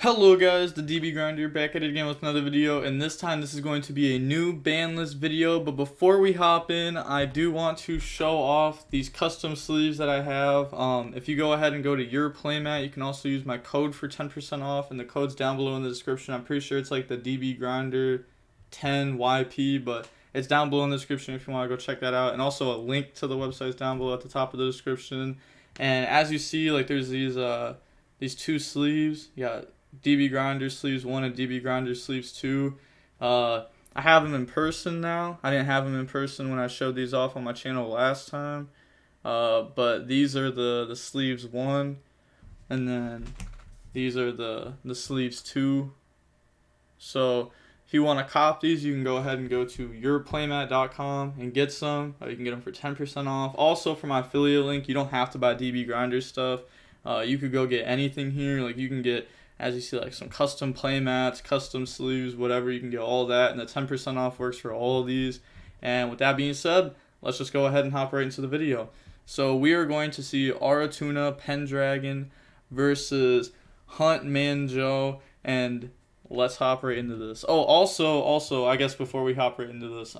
Hello guys, the DB Grinder back at it again with another video, and this time this is going to be a new ban list video. But before we hop in, I do want to show off these custom sleeves that I have. If you go ahead and go to your playmat, you can also use my code for 10% off, and the code's down below in the description. I'm pretty sure it's like the DB Grinder 10YP, but it's down below in the description if you want to go check that out. And also a link to the website is down below at the top of the description. And as you see, like there's these two sleeves. You got DB Grinder sleeves 1 and DB Grinder sleeves 2. I have them in person now. I didn't have them in person when I showed these off on my channel last time. But these are the sleeves 1, and then these are the sleeves 2. So if you want to cop these, you can go ahead and go to yourplaymat.com and get some. You can get them for 10% off. Also, for my affiliate link, you don't have to buy DB Grinder stuff. You could go get anything here. Like you can get, as you see, like some custom playmats, custom sleeves, whatever. You can get all that, and the 10% off works for all of these. And with that being said, let's just go ahead and hop right into the video. So we are going to see Aratuna Pendragon versus Hunt Manjo, and let's hop right into this. Oh, also, I guess before we hop right into this,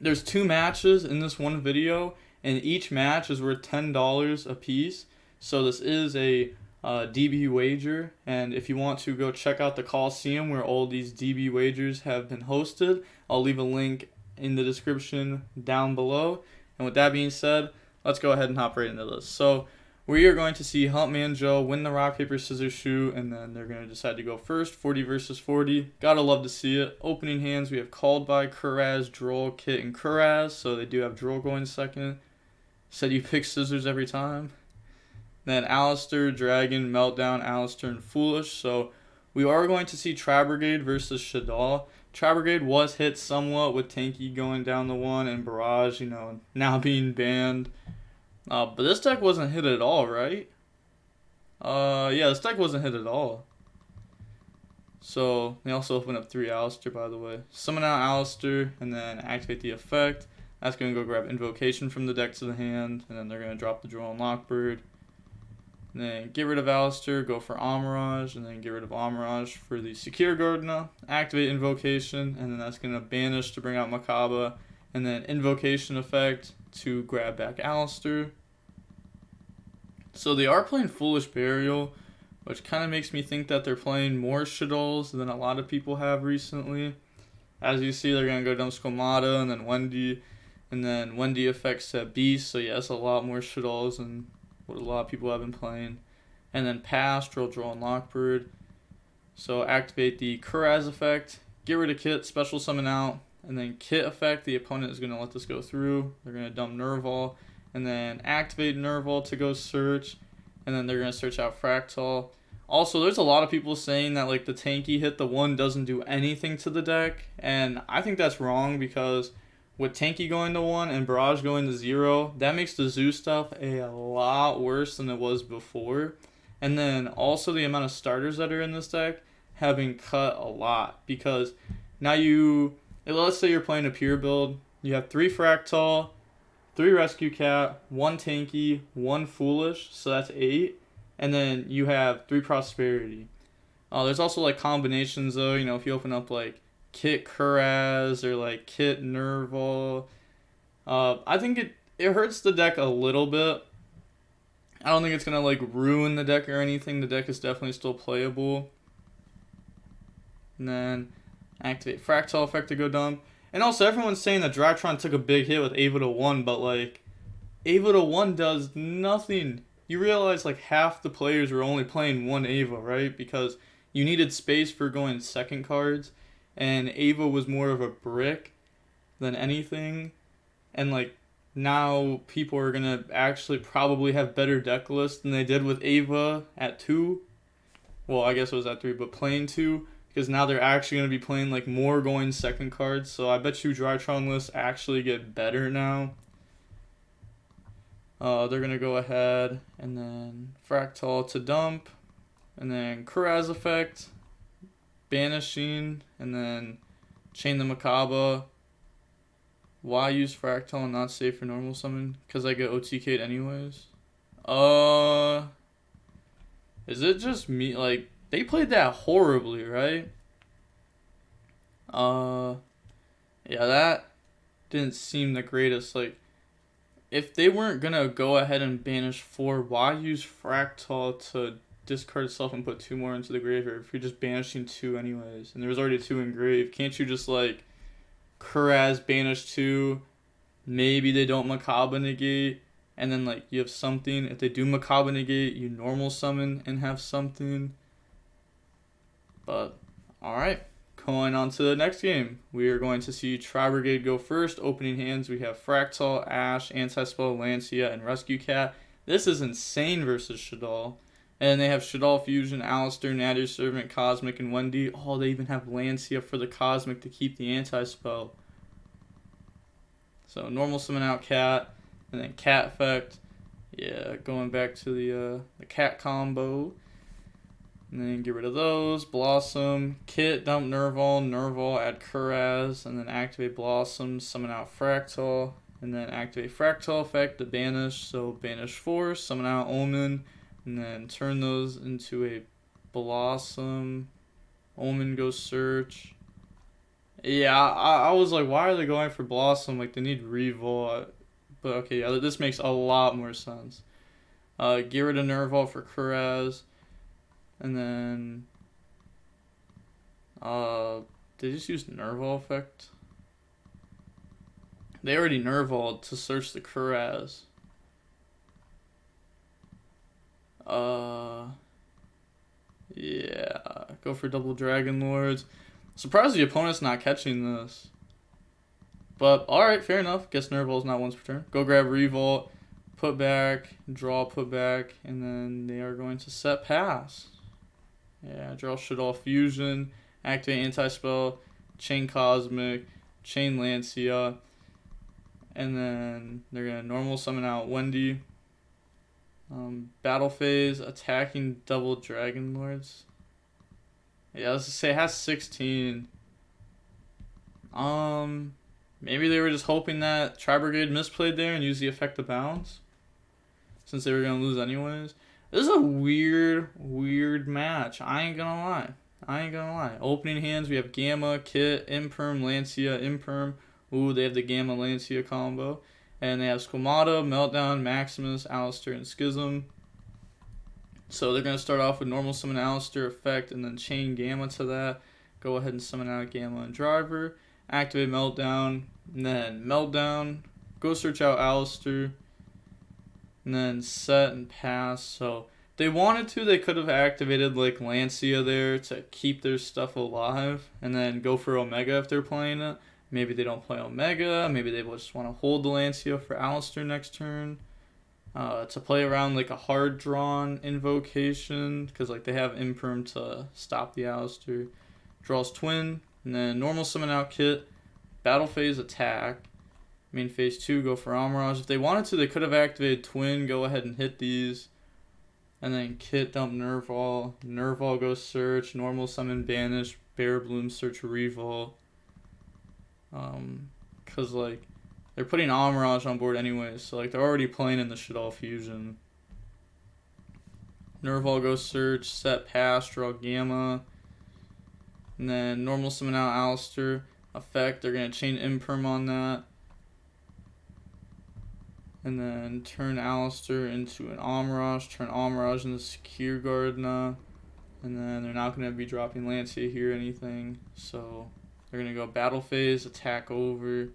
there's 2 matches in this one video, and each match is worth $10 a piece. So this is a DB wager, and if you want to go check out the Coliseum where all these DB wagers have been hosted, I'll leave a link in the description down below. And with that being said, let's go ahead and hop right into this. So we are going to see Hunt Manjo win the rock, paper, scissors, shoot, and then they're going to decide to go first, 40 versus 40. Gotta love to see it. Opening hands, we have Called by, Kuraz, Droll, Kit, and Kuraz, so they do have Droll going second. Said you pick scissors every time. Then Alistair, Dragon, Meltdown, Alistair, and Foolish. So we are going to see Tri-Brigade versus Shaddoll. Tri-Brigade was hit somewhat with Tanky going down the 1 and Barrage, now being banned. But this deck wasn't hit at all, right? Yeah, this deck wasn't hit at all. So they also open up 3 Alistair, by the way. Summon out Alistair and then activate the effect. That's going to go grab Invocation from the deck to the hand, and then they're going to drop the Droll and Lockbird. And then get rid of Alistair, go for Amirage, and then get rid of Amirage for the Secure Gardena. Activate Invocation, and then that's going to banish to bring out Makaba. And then Invocation effect to grab back Alistair. So they are playing Foolish Burial, which kind of makes me think that they're playing more Shaddolls than a lot of people have recently. As you see, they're going to go Dumbskomata, and then Wendy. And then Wendy affects that Beast, so yeah, it's a lot more Shaddolls than what a lot of people have been playing. And then pass, Droll, and Lockbird. So activate the Kuraz effect, get rid of Kit, special summon out, and then Kit effect, the opponent is going to let this go through. They're going to dump Nerval, and then activate Nerval to go search, and then they're going to search out Fractal. Also, there's a lot of people saying that like the Tanky hit the 1 doesn't do anything to the deck, and I think that's wrong because with Tanky going to 1 and Barrage going to 0, that makes the zoo stuff a lot worse than it was before. And then also the amount of starters that are in this deck have been cut a lot, because now let's say you're playing a pure build, you have 3 Fractal, 3 Rescue Cat, 1 Tanky, 1 Foolish, so that's 8, and then you have 3 Prosperity. There's also like combinations though, if you open up like Kit Kuraz or like Kit Nerval. I think it hurts the deck a little bit. I don't think it's gonna like ruin the deck or anything. The deck is definitely still playable. And then activate Fractal effect to go dump. And also everyone's saying that Drytron took a big hit with Ava to 1, but like Ava to 1 does nothing. You realize like half the players were only playing 1 Ava, right? Because you needed space for going second cards. And Ava was more of a brick than anything. And like now people are going to actually probably have better deck lists than they did with Ava at 2. Well, I guess it was at 3, but playing 2. Because now they're actually going to be playing like more going second cards. So I bet you Drytron lists actually get better now. They're going to go ahead and then Fractal to dump. And then Kuraz effect. Banishing, and then chain the Makaba. Why use Fractal and not save for normal summon? Because I get OTK'd anyways. Is it just me? Like, They played that horribly, right? Yeah, that didn't seem the greatest. Like, if they weren't gonna go ahead and banish 4, why use Fractal to discard itself and put 2 more into the graveyard if you're just banishing 2 anyways? And there was already 2 in grave. Can't you just, like, Kuraz banish 2, maybe they don't Macabre negate, and then, like, you have something. If they do Macabre negate, you normal summon and have something. But, alright. Going on to the next game, we are going to see Tri-Brigade go first. Opening hands, we have Fractal, Ash, Anti-Spell, Lancia, and Rescue Cat. This is insane versus Shaddoll. And they have Shaddoll Fusion, Alistair, Natty Servant, Cosmic, and Wendy. Oh, they even have Lancia for the Cosmic to keep the Anti-Spell. So, normal summon out Cat, and then Cat effect. Yeah, going back to the Cat combo. And then get rid of those. Blossom, Kit, dump Nerval, add Kuraz, and then activate Blossom, summon out Fractal, and then activate Fractal effect to banish. So banish 4, summon out Omen, and then turn those into a Blossom. Omen goes search. Yeah, I was like, why are they going for Blossom? Like, they need Revol. But okay, yeah, this makes a lot more sense. Get rid of Nerval for Kuraz. And then, they just use Nerval effect? They already Nerval to search the Kuraz. Yeah, go for double Dragon Lords. Surprised the opponent's not catching this. But, alright, fair enough. Guess Nerval's not once per turn. Go grab Revolt, put back, draw, put back, and then they are going to set pass. Yeah, draw Shaddoll Fusion, activate Anti-Spell, chain Cosmic, chain Lancia, and then they're going to normal summon out Wendy. Battle phase, attacking double Dragon Lords. Yeah, let's just say it has 16. Maybe they were just hoping that Tri-Brigade misplayed there and used the effect of bounce, since they were going to lose anyways. This is a weird match. I ain't gonna lie. Opening hands, we have Gamma, Kit, Imperm, Lancia, Imperm. Ooh, they have the Gamma Lancia combo. And they have Squamata, Meltdown, Maximus, Alistair, and Schism. So they're going to start off with normal summon Alistair effect and then chain Gamma to that. Go ahead and summon out Gamma and Driver. Activate Meltdown. And then Meltdown. Go search out Alistair. And then set and pass. So if they wanted to, they could have activated like Lancia there to keep their stuff alive. And then go for Omega if they're playing it. Maybe they don't play Omega. Maybe they just want to hold the Lancia for Alistair next turn. To play around like a hard drawn invocation. Because like they have Imperm to stop the Alistair. Draws Twin. And then normal summon out Kit. Battle phase attack. Main phase 2, go for Amirage. If they wanted to, they could have activated Twin, go ahead and hit these. And then Kit, dump Nerval. Nerval goes search, normal summon banish, Bear Bloom search Revol. Cause like they're putting Amirage on board anyways, so like they're already playing in the Shaddoll Fusion. Nerval goes search, set pass, draw Gamma. And then normal summon out Alistair. Effect, they're gonna chain Imperm on that. And then turn Alistair into an Amirage. Turn Amirage into Secure Guard now. And then they're not going to be dropping Lancia here or anything. So they're going to go Battle Phase, attack over.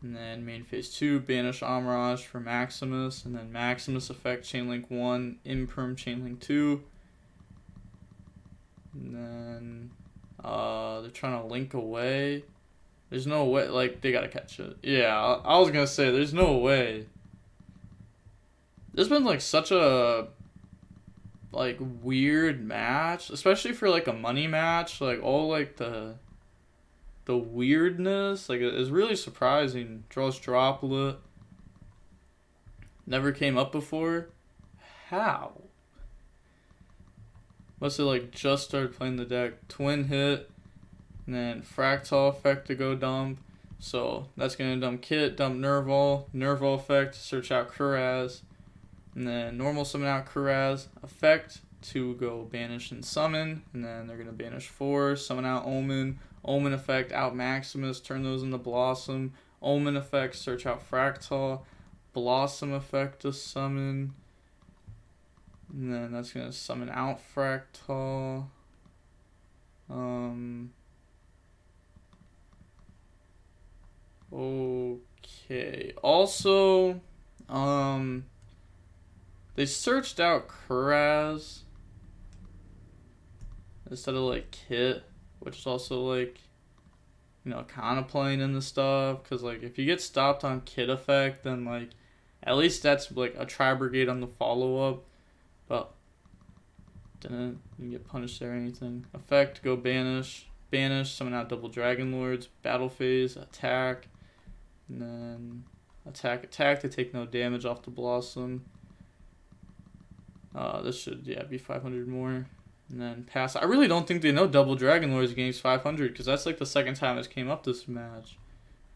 And then main phase 2, banish Amirage for Maximus. And then Maximus effect, Chainlink 1, Imperm, Chainlink 2. And then they're trying to link away. There's no way, like, they got to catch it. Yeah, I was going to say, there's no way. This has been like such a like weird match, especially for like a money match. Like all like the weirdness, like is really surprising. Draws Droplet. Never came up before. How? Must have like just started playing the deck. Twin hit, and then Fractal effect to go dump. So that's gonna dump Kit, dump Nerval. Nerval effect, search out Kuraz. And then normal summon out Kuraz, effect 2 go banish and summon, and then they're going to banish 4, summon out Omen, Omen effect out Maximus, turn those into Blossom, Omen effect, search out Fractal, Blossom effect to summon, and then that's going to summon out Fractal. Okay. Also, they searched out Kuraz instead of like Kit, which is also like, you know, kind of playing in the stuff. Because like if you get stopped on Kit effect, then like at least that's like a Tri-Brigade on the follow up. But didn't get punished there or anything. Effect, go banish, summon out double Dragon Lords, battle phase, attack, and then attack. They take no damage off the Blossom. This should be 500 more. And then pass. I really don't think they know double Dragon Lords gains 500 because that's like the second time this came up this match.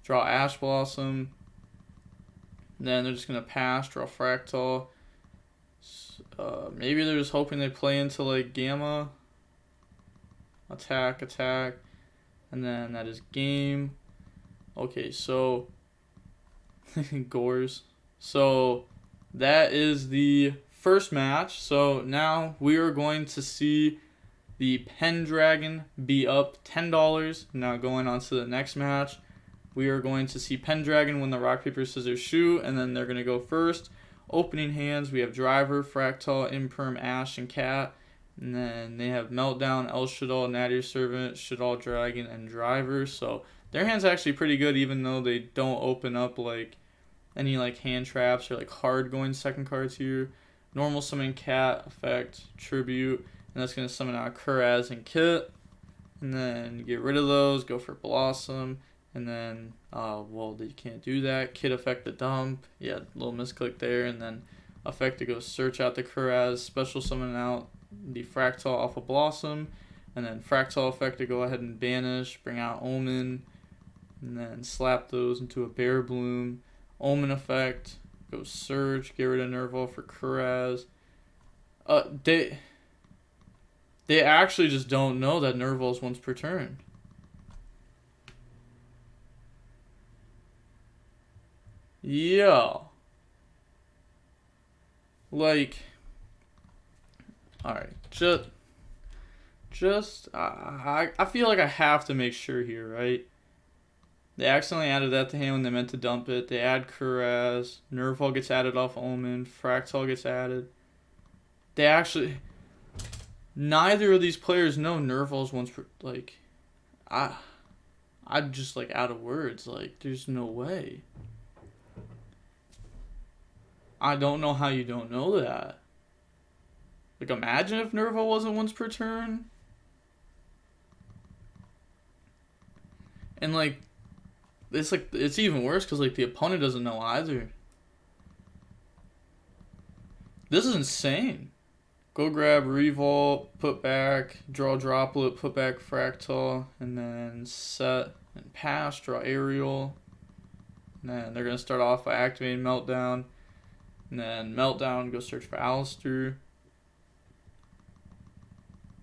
Draw Ash Blossom. Then they're just gonna pass. Draw Fractal. Maybe they're just hoping they play into like Gamma. Attack, and then that is game. Okay, so Gores. So that is the first match. So now we are going to see the Pendragon be up $10. Now going on to the next match, we are going to see Pendragon win the rock paper scissors shoot, and then they're going to go first. Opening hands, we have Driver, Fractal, Imperm, Ash, and Cat. And then they have Meltdown, El Shaddoll, Nadir Servant, Shaddoll Dragon, and Driver. So their hand's actually pretty good, even though they don't open up like any like hand traps or like hard going second cards here. Normal summon Cat, effect, Tribute, and that's going to summon out Kuraz and Kit. And then get rid of those, go for Blossom. And then, well, they can't do that. Kit effect the dump. Yeah, little misclick there. And then effect to go search out the Kuraz. Special summon out the Fractal off of Blossom. And then Fractal effect to go ahead and banish. Bring out Omen. And then slap those into a Bear Bloom. Omen effect. Go Surge. Get rid of Nerval for Kuraz. They actually just don't know that Nerval is once per turn. Yeah. Like, alright, I feel like I have to make sure here, right? They accidentally added that to hand when they meant to dump it. They add Kuraz, Nerval gets added off Omen, Fractal gets added. They actually, neither of these players know Nerval's once per, like, I'm just like out of words, like, there's no way. I don't know how you don't know that. Like, imagine if Nerval wasn't once per turn. And, like, it's even worse because, like, the opponent doesn't know either. This is insane. Go grab Revolt, put back, draw Droplet, put back Fractal, and then set and pass, draw Aerial. And then they're going to start off by activating Meltdown. And then Meltdown, go search for Alistair.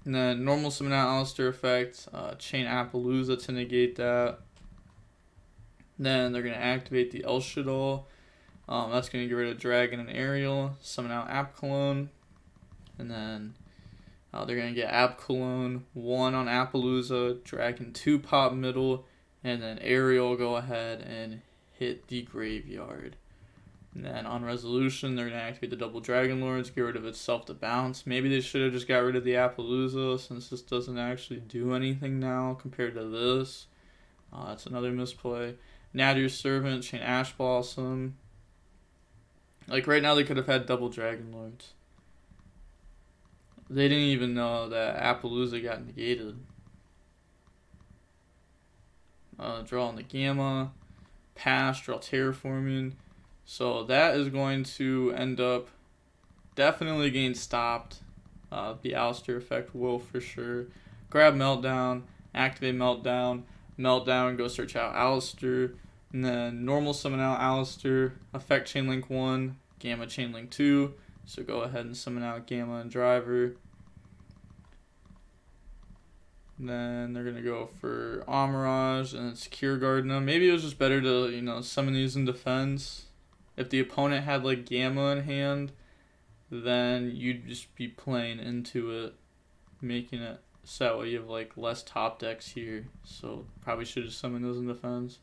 And then normal summon out Alistair effect, chain Appaloosa to negate that. Then they're going to activate the El Shaddoll. That's going to get rid of Dragon and Aerial. Summon out App Cologne. And then they're going to get App Cologne 1 on Appaloosa, Dragon 2 pop middle, and then Aerial go ahead and hit the graveyard. And then on resolution, they're going to activate the double Dragon Lords, get rid of itself to bounce. Maybe they should have just got rid of the Appaloosa since this doesn't actually do anything now compared to this. That's another misplay. Nadir Servant, chain Ash Blossom. Like right now they could have had double Dragon Lords. They didn't even know that Appaloosa got negated. Draw on the Gamma. Pass, draw Terraforming. So that is going to end up definitely getting stopped. The Alistair effect will for sure. Grab Meltdown, activate Meltdown. Meltdown, go search out Alistair. And then normal summon out Alistair. Effect Chainlink 1, Gamma Chainlink 2. So go ahead and summon out Gamma and Driver. Then they're gonna go for Amirage and Secure Guard them. Maybe it was just better to, you know, summon these in defense. If the opponent had like Gamma in hand, then you'd just be playing into it, making it so that way you have like less top decks here. So probably should have summoned those in defense.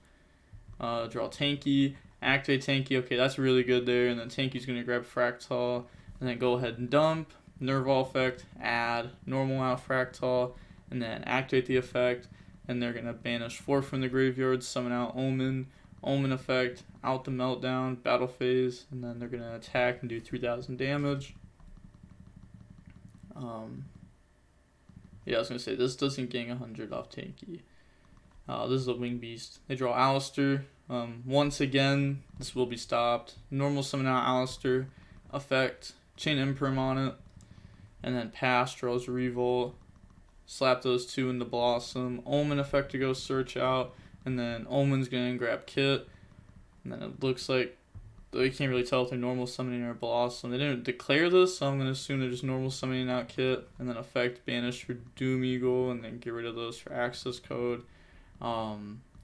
Draw Tanky, activate Tanky. Okay, that's really good there. And then Tanky's gonna grab Fractal, and then go ahead and dump. Nerval effect, add normal out Fractal, and then activate the effect. And they're gonna banish 4 from the graveyard, summon out Omen, Omen effect, out the Meltdown, battle phase, and then they're gonna attack and do 3,000 damage. Yeah, I was gonna say this doesn't gain 100 off Tanky. This is a Wing Beast. They draw Alistair. Once again, this will be stopped. Normal summon out Alistair, effect, chain Imperm on it, and then pass, draws Revolt, slap those 2 into Blossom, Omen effect to go search out, and then Omen's gonna grab Kit, and then it looks like, you can't really tell if they're normal summoning or Blossom. They didn't declare this, so I'm gonna assume they're just normal summoning out Kit, and then effect banish for Doom Eagle, and then get rid of those for access code.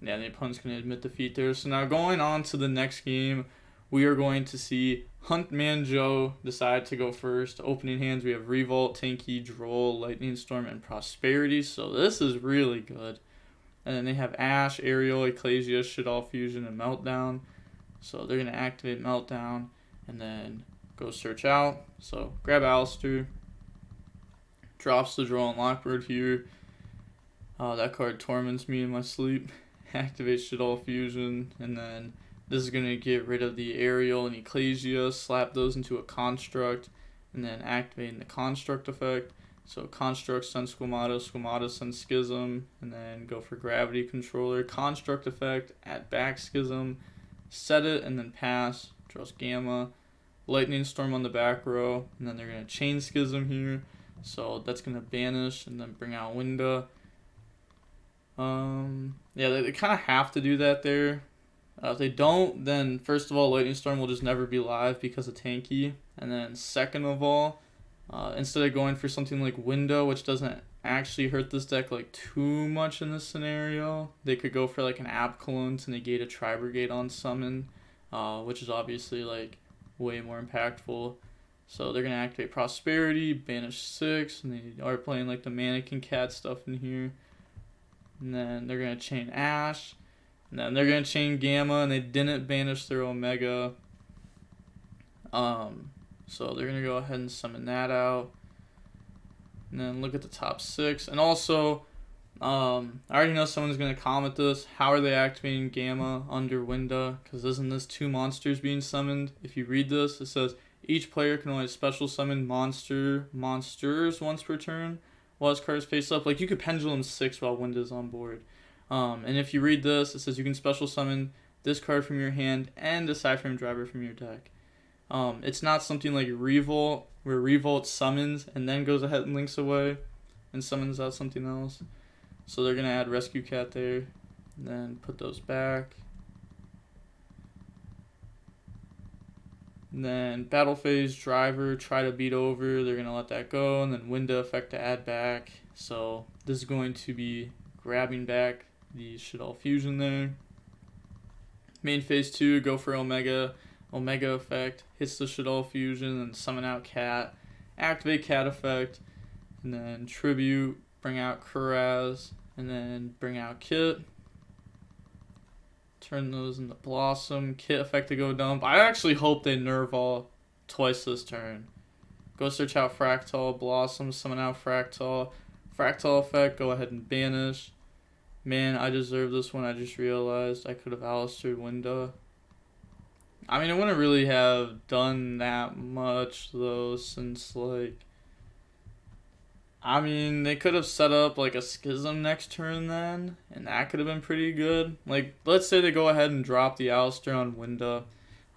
Yeah, the opponent's going to admit defeat there. So now going on to the next game, we are going to see Huntman Joe decide to go first. Opening hands, we have Revolt, Tanky, Droll, Lightning Storm, and Prosperity. So this is really good. And then they have Ash, Aerial, Ecclesia, Shaddoll Fusion, and Meltdown. So they're going to activate Meltdown and then go search out. So grab Alistair, drops the Droll and Lockbird here. That card torments me in my sleep. Activate Shaddoll Fusion, and then this is going to get rid of the Aerial and Ecclesia, slap those into a Construct, and then activating the Construct effect. So Construct sends Squamata sends Schism, and then go for Gravity Controller, Construct effect, add back Schism, set it, and then pass, draws Gamma, Lightning Storm on the back row, and then they're going to chain Schism here. So that's going to banish and then bring out Winda. Yeah, they kind of have to do that there. If they don't, then first of all, Lightning Storm will just never be live because of Tanky. And then second of all, instead of going for something like Window, which doesn't actually hurt this deck like too much in this scenario, they could go for like an Abcolon to negate a Tri-Brigade on summon, which is obviously like way more impactful. So they're going to activate Prosperity, banish 6, and they are playing like the Mannequin Cat stuff in here. And then they're going to chain Ash. And then they're going to chain Gamma, and they didn't banish their Omega. So they're going to go ahead and summon that out. And then look at the top 6. And also, I already know someone's going to comment this. How are they activating Gamma under Winda? Because isn't this 2 monsters being summoned? If you read this, it says, each player can only special summon monsters once per turn. While his card's face up, like you could pendulum 6 while Winda's on board. And if you read this, it says you can special summon this card from your hand and a Cyframe Driver from your deck. It's not something like Revolt, where Revolt summons and then goes ahead and links away and summons out something else. So they're going to add Rescue Cat there, and then put those back. And then Battle Phase, Driver, try to beat over. They're going to let that go. And then Winda effect to add back. So this is going to be grabbing back the Shaddoll Fusion there. Main Phase 2, go for Omega. Omega effect, hits the Shaddoll Fusion, and summon out Cat. Activate Cat effect. And then Tribute, bring out Kuraz. And then bring out Kit. Turn those into Blossom. Kit effect to go dump. I actually hope they nerf all twice this turn. Go search out Fractal. Blossom. Summon out Fractal. Fractal effect. Go ahead and banish. Man, I deserve this one. I just realized I could have Alistair Winda. I mean, I wouldn't really have done that much, though, since, like... I mean, they could have set up, like, a Schism next turn then, and that could have been pretty good. Like, let's say they go ahead and drop the Alistair on Winda.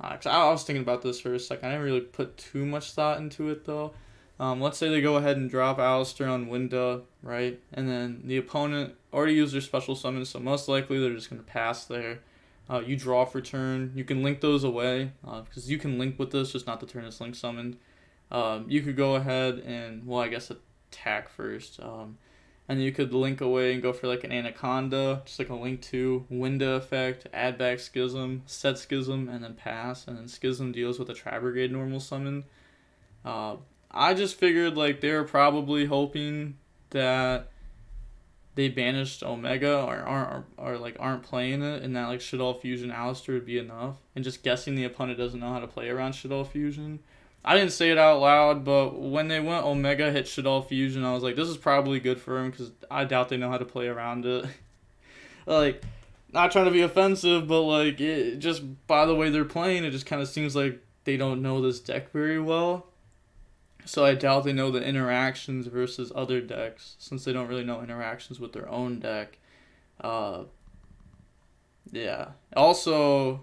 I was thinking about this for a second. I didn't really put too much thought into it, though. Let's say they go ahead and drop Alistair on Winda, right? And then the opponent already used their special summon, so most likely they're just going to pass there. You draw for turn. You can link those away, because you can link with this, just not the turn it's link summoned. You could go ahead and, well, I guess attack first. And you could link away and go for like an Anaconda, just like a link to, Winda effect, add back Schism, set Schism, and then pass. And then Schism deals with a Tri-Brigade normal summon. I just figured like they were probably hoping that they banished Omega or like aren't playing it, and that like Shaddoll Fusion Alistair would be enough. And just guessing the opponent doesn't know how to play around Shaddoll Fusion. I didn't say it out loud, but when they went Omega hit Shaddoll Fusion, I was like, this is probably good for him because I doubt they know how to play around it. Like, not trying to be offensive, but like, it just by the way they're playing, it just kind of seems like they don't know this deck very well. So I doubt they know the interactions versus other decks, since they don't really know interactions with their own deck. Yeah. Also,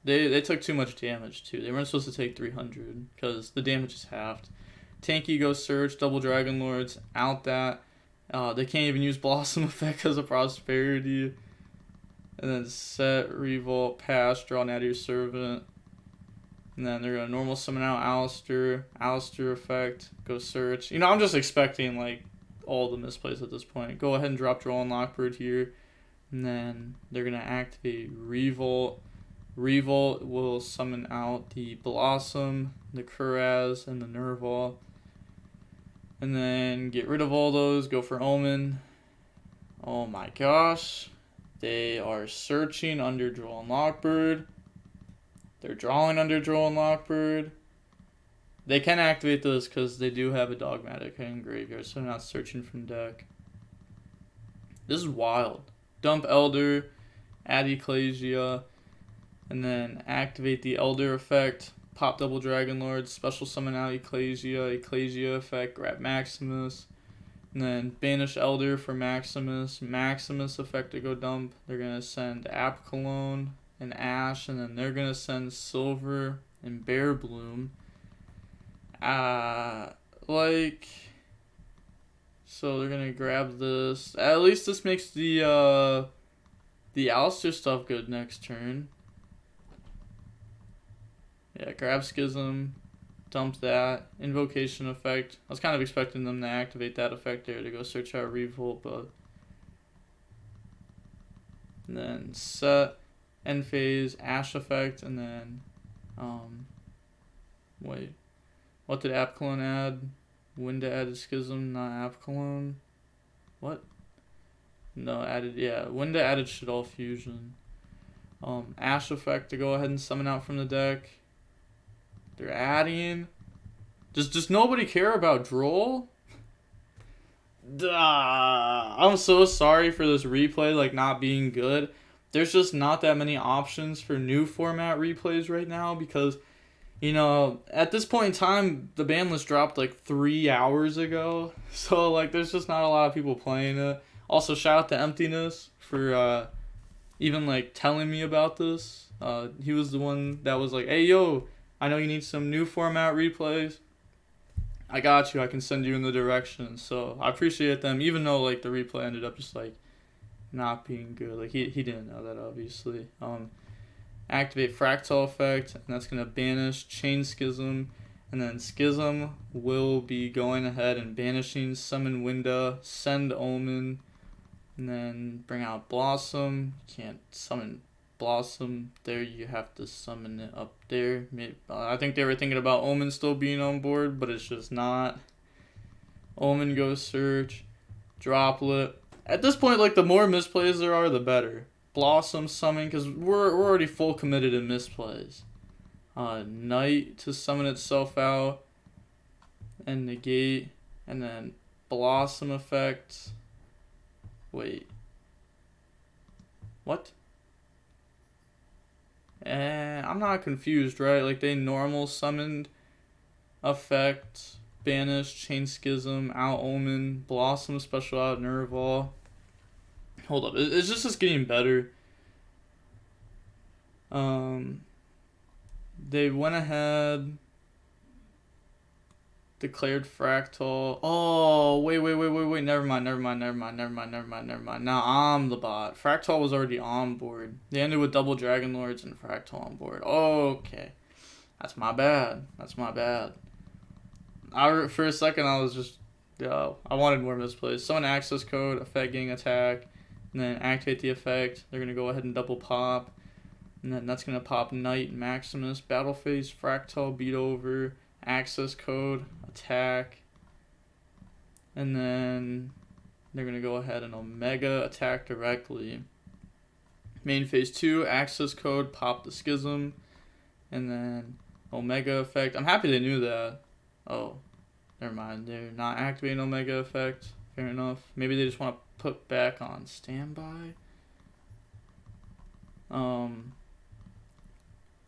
they took too much damage too. They weren't supposed to take 300 because the damage is halved. Tanky goes Search, double Dragon Lords, out that. They can't even use Blossom effect because of Prosperity. And then set, Revolt, pass, draw Natty Servant. And then they're going to normal summon out Alistair effect, go Search. You know, I'm just expecting like all the misplays at this point. Go ahead and drop Draw and Lockbird here. And then they're going to activate Revolt. Revolt will summon out the Blossom, the Kuraz, and the Nerval. And then get rid of all those, go for Omen. Oh my gosh. They are searching under Draw and Lockbird. They're drawing under Draw and Lockbird. They can activate this because they do have a Dogmatika in graveyard, so they're not searching from deck. This is wild. Dump Elder, add Ecclesia, and then activate the Elder effect. Pop double Dragon Lord, special summon out Ecclesia effect, grab Maximus. And then banish Elder for Maximus effect to go dump. They're going to send App Cologne and Ash, and then they're going to send Silver and Bear Bloom. So they're going to grab this. At least this makes the Alistair stuff good next turn. Yeah, grab Schism, dump that. Invocation effect. I was kind of expecting them to activate that effect there to go search out Revolt, but... And then set, end phase, Ash effect, and then... Wait. What did Apcalone add? Winda added Schism, not Apcalone. What? No, Winda added Shaddoll Fusion. Ash effect to go ahead and summon out from the deck. They're adding. Does nobody care about Droll? I'm so sorry for this replay like not being good. There's just not that many options for new format replays right now because, you know, at this point in time, the ban list dropped like 3 hours ago. So like there's just not a lot of people playing it. Also, shout out to Emptiness for even like telling me about this. He was the one that was like, hey yo, I know you need some new format replays. I got you. I can send you in the direction. So I appreciate them, even though like the replay ended up just like not being good. Like he didn't know that obviously. Activate Fractal effect, and that's gonna banish Chain Schism, and then Schism will be going ahead and banishing Summon Winda, send Omen, and then bring out Blossom. You can't summon Blossom there, you have to summon it up there. I think they were thinking about Omen still being on board, but it's just not. Omen goes Search, Droplet. At this point, like the more misplays there are, the better. Blossom summon, because we're already full committed in misplays. Knight to summon itself out and negate, and then Blossom effect. Wait. What? I'm not confused, right? Like they normal summoned effect, banish, Chain Schism, out Omen, Blossom special out Nerval. Hold up, it's just getting better. They went ahead, declared Fractal. Oh, wait. Never mind. Now I'm the bot. Fractal was already on board. They ended with double Dragon Lords and Fractal on board. Okay. That's my bad. For a second, I was just I wanted more misplays. Summon access code, effect gang attack, and then activate the effect. They're going to go ahead and double pop. And then that's going to pop Knight, Maximus, Battle Phase, Fractal, Beat Over, access code, attack. And then they're going to go ahead and Omega attack directly. Main phase 2, access code, pop the Schism. And then Omega effect. I'm happy they knew that. Oh, never mind. They're not activating Omega effect. Fair enough. Maybe they just want to put back on standby.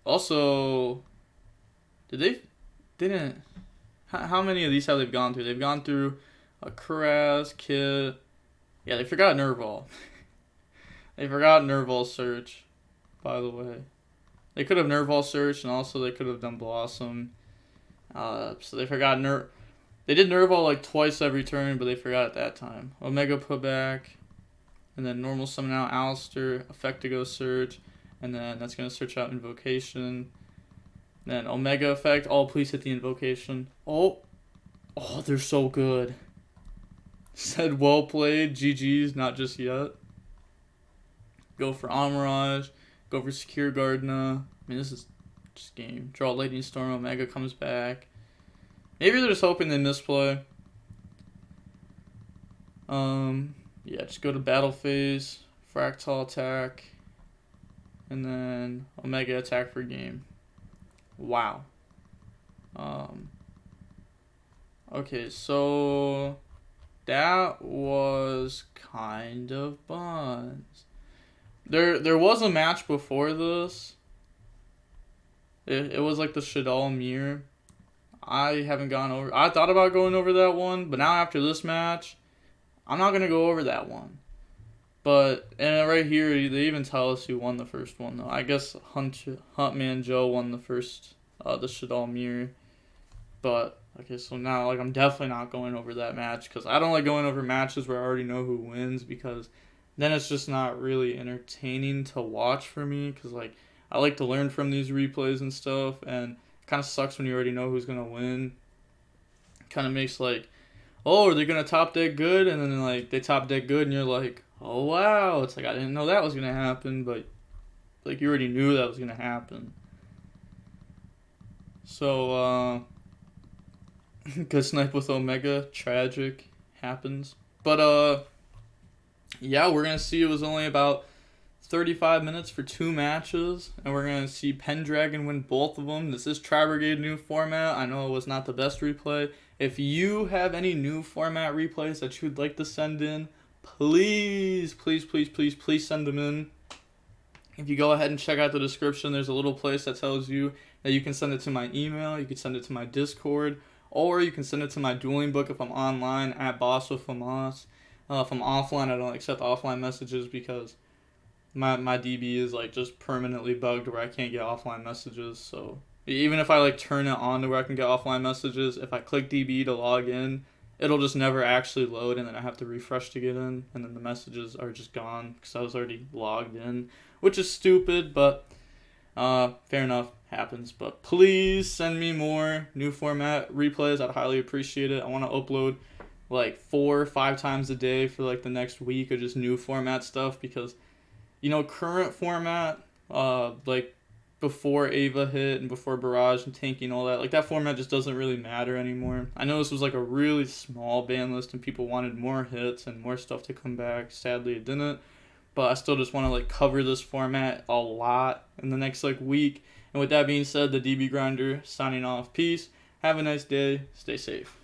Also, how many of these have they gone through? They've gone through a Kuraz, Kid. Yeah, they forgot Nerval. They forgot Nerval search, by the way. They could have Nerval search, and also they could have done Blossom. So they forgot They did Nerval like twice every turn, but they forgot at that time. Omega put back, and then normal summon out Alistair, effect to go search, and then that's going to search out Invocation. Then Omega effect, please hit the Invocation. Oh, they're so good. Said well played, GG's, not just yet. Go for Amirage, go for Secure Gardena. I mean, this is just game. Draw Lightning Storm, Omega comes back. Maybe they're just hoping they misplay. Yeah, just go to battle phase, Fractal attack, and then Omega attack for game. Wow. Okay, so that was kind of buns. There was a match before this. It was like the Shaddoll mirror. I haven't gone over. I thought about going over that one, but now after this match, I'm not gonna go over that one. But and right here, they even tell us who won the first one though. I guess Huntman Joe won the first, the Shaddoll mirror. But okay, so now like I'm definitely not going over that match because I don't like going over matches where I already know who wins because then it's just not really entertaining to watch for me because like I like to learn from these replays and stuff, and it kind of sucks when you already know who's gonna win. Kind of makes like, oh, are they gonna top deck good? And then like they top deck good, and you're like, oh wow, it's like I didn't know that was gonna happen, but like you already knew that was gonna happen. So good snipe with Omega, tragic, happens. But yeah, we're gonna see it was only about 35 minutes for 2 matches, and we're going to see Pendragon win both of them. This is Tri-Brigade new format. I know it was not the best replay. If you have any new format replays that you'd like to send in, please send them in. If you go ahead and check out the description, there's a little place that tells you that you can send it to my email, you can send it to my Discord, or you can send it to my dueling book if I'm online at Boss with Famas. If I'm offline, I don't accept offline messages because my DB is like just permanently bugged where I can't get offline messages. So even if I like turn it on to where I can get offline messages, if I click DB to log in, it'll just never actually load, and then I have to refresh to get in, and then the messages are just gone because I was already logged in, which is stupid, but fair enough, happens. But please send me more new format replays. I'd highly appreciate it. I want to upload like 4 or 5 times a day for like the next week of just new format stuff because current format, like before Ava hit and before Barrage and tanking and all that, like that format just doesn't really matter anymore. I know this was like a really small ban list and people wanted more hits and more stuff to come back. Sadly, it didn't. But I still just want to like cover this format a lot in the next like week. And with that being said, the DB Grinder signing off. Peace. Have a nice day. Stay safe.